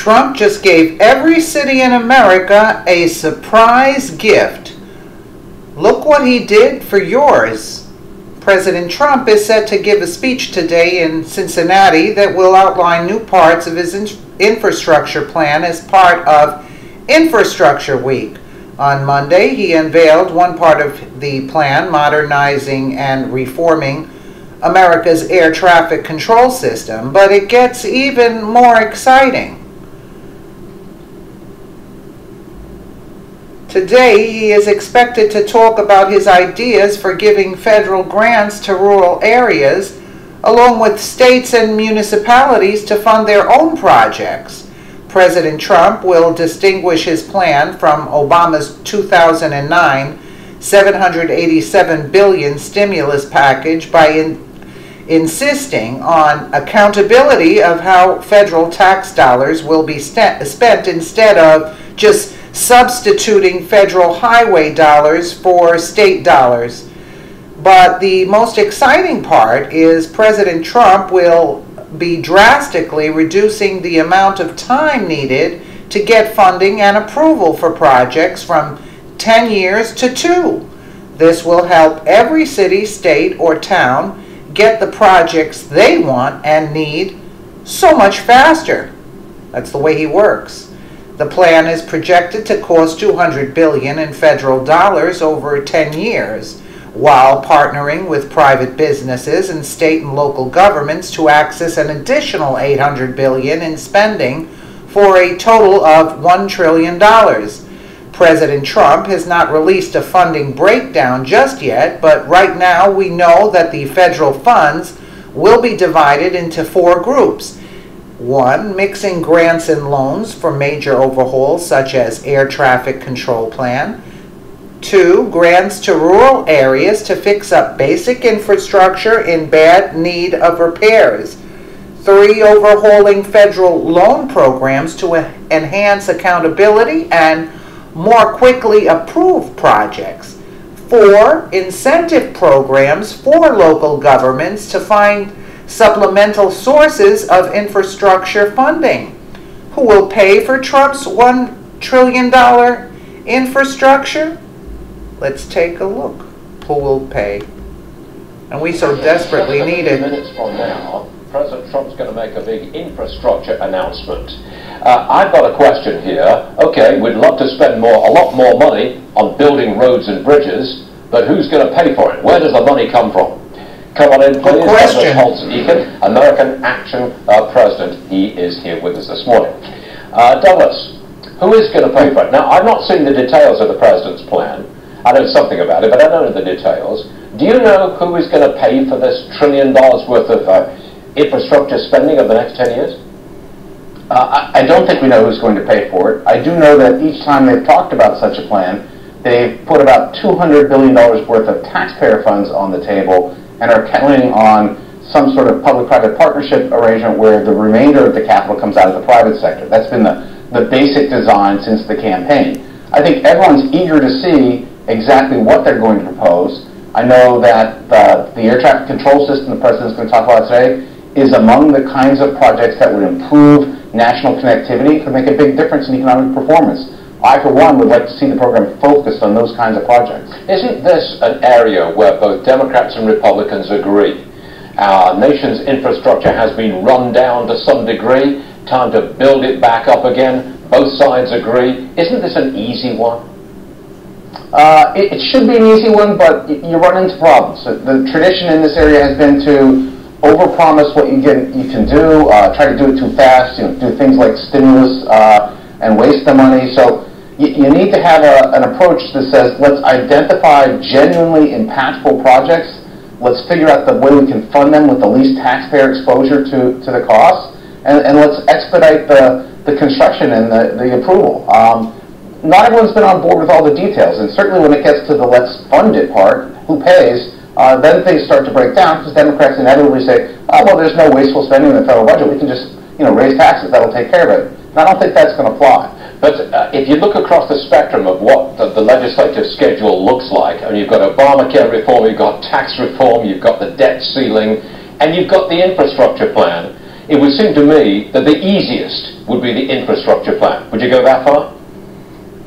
Trump just gave every city in America a surprise gift. Look what he did for yours. President Trump is set to give a speech today in Cincinnati that will outline new parts of his infrastructure plan as part of Infrastructure Week. On Monday, he unveiled one part of the plan, modernizing and reforming America's air traffic control system, but it gets even more exciting. Today, he is expected to talk about his ideas for giving federal grants to rural areas, along with states and municipalities to fund their own projects. President Trump will distinguish his plan from Obama's 2009 $787 billion stimulus package by insisting on accountability of how federal tax dollars will be spent instead of just substituting federal highway dollars for state dollars. But the most exciting part is President Trump will be drastically reducing the amount of time needed to get funding and approval for projects from 10 years to 2. This will help every city, state, or town get the projects they want and need so much faster. That's the way he works. The plan is projected to cost $200 billion in federal dollars over 10 years, while partnering with private businesses and state and local governments to access an additional $800 billion in spending for a total of $1 trillion. President Trump has not released a funding breakdown just yet, but right now we know that the federal funds will be divided into 4 groups. 1, mixing grants and loans for major overhauls such as air traffic control plan. 2, grants to rural areas to fix up basic infrastructure in bad need of repairs. 3, overhauling federal loan programs to enhance accountability and more quickly approve projects. 4, incentive programs for local governments to find supplemental sources of infrastructure funding. Who will pay for Trump's $1 trillion infrastructure? Let's take a look. Who will pay? And we so desperately need it. Minutes from now, President Trump's going to make a big infrastructure announcement. I've got a question here. Okay, we'd love to spend a lot more money on building roads and bridges, but who's going to pay for it? Where does the money come from? Come on in, please. Good question. Douglas Holtz-Eakin, American Action President. He is here with us this morning. Douglas, who is going to pay for it? Now, I've not seen the details of the President's plan. I know something about it, but I don't know the details. Do you know who is going to pay for this $1 trillion worth of infrastructure spending over the next 10 years? I don't think we know who's going to pay for it. I do know that each time they've talked about such a plan, they've put about $200 billion worth of taxpayer funds on the table and are counting on some sort of public-private partnership arrangement where the remainder of the capital comes out of the private sector. That's been the basic design since the campaign. I think everyone's eager to see exactly what they're going to propose. I know that the air traffic control system the President's going to talk about today is among the kinds of projects that would improve national connectivity, could make a big difference in economic performance. I, for one, would like to see the program focused on those kinds of projects. Isn't this an area where both Democrats and Republicans agree? Our nation's infrastructure has been run down to some degree. Time to build it back up again. Both sides agree. Isn't this an easy one? It should be an easy one, but you run into problems. The tradition in this area has been to overpromise what you can do, try to do it too fast, do things like stimulus and waste the money. So you need to have an approach that says, let's identify genuinely impactful projects, let's figure out the way we can fund them with the least taxpayer exposure to the costs, and let's expedite the construction and the approval. Not everyone's been on board with all the details, and certainly when it gets to the let's fund it part, who pays, then things start to break down because Democrats inevitably say, oh, well, there's no wasteful spending in the federal budget. We can just raise taxes. That'll take care of it. And I don't think that's going to fly. But if you look across the spectrum of what the legislative schedule looks like, and you've got Obamacare reform, you've got tax reform, you've got the debt ceiling, and you've got the infrastructure plan, it would seem to me that the easiest would be the infrastructure plan. Would you go that far?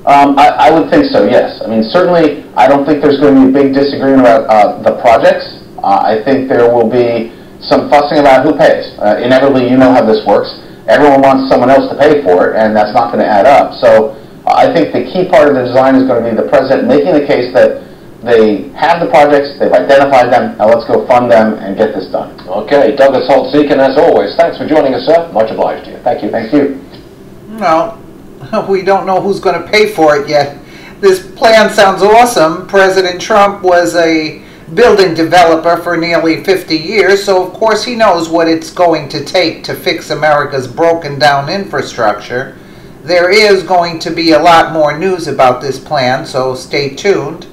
I would think so, yes. I mean, certainly, I don't think there's going to be a big disagreement about the projects. I think there will be some fussing about who pays. Inevitably, you know how this works. Everyone wants someone else to pay for it, and that's not going to add up. So I think the key part of the design is going to be the president making the case that they have the projects, they've identified them, now let's go fund them and get this done. Okay, Douglas Holt-Zieken, as always, thanks for joining us, sir. Much obliged to you. Thank you. Thank you. Well, we don't know who's going to pay for it yet. This plan sounds awesome. President Trump was a building developer for nearly 50 years, so of course he knows what it's going to take to fix America's broken down infrastructure. There is going to be a lot more news about this plan, so stay tuned.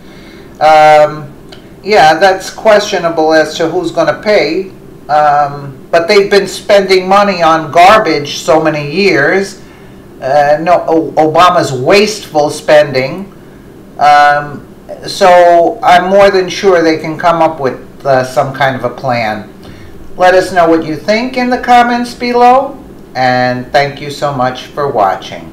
Yeah, that's questionable as to who's going to pay, but they've been spending money on garbage so many years. Obama's wasteful spending. So I'm more than sure they can come up with some kind of a plan. Let us know what you think in the comments below, and thank you so much for watching.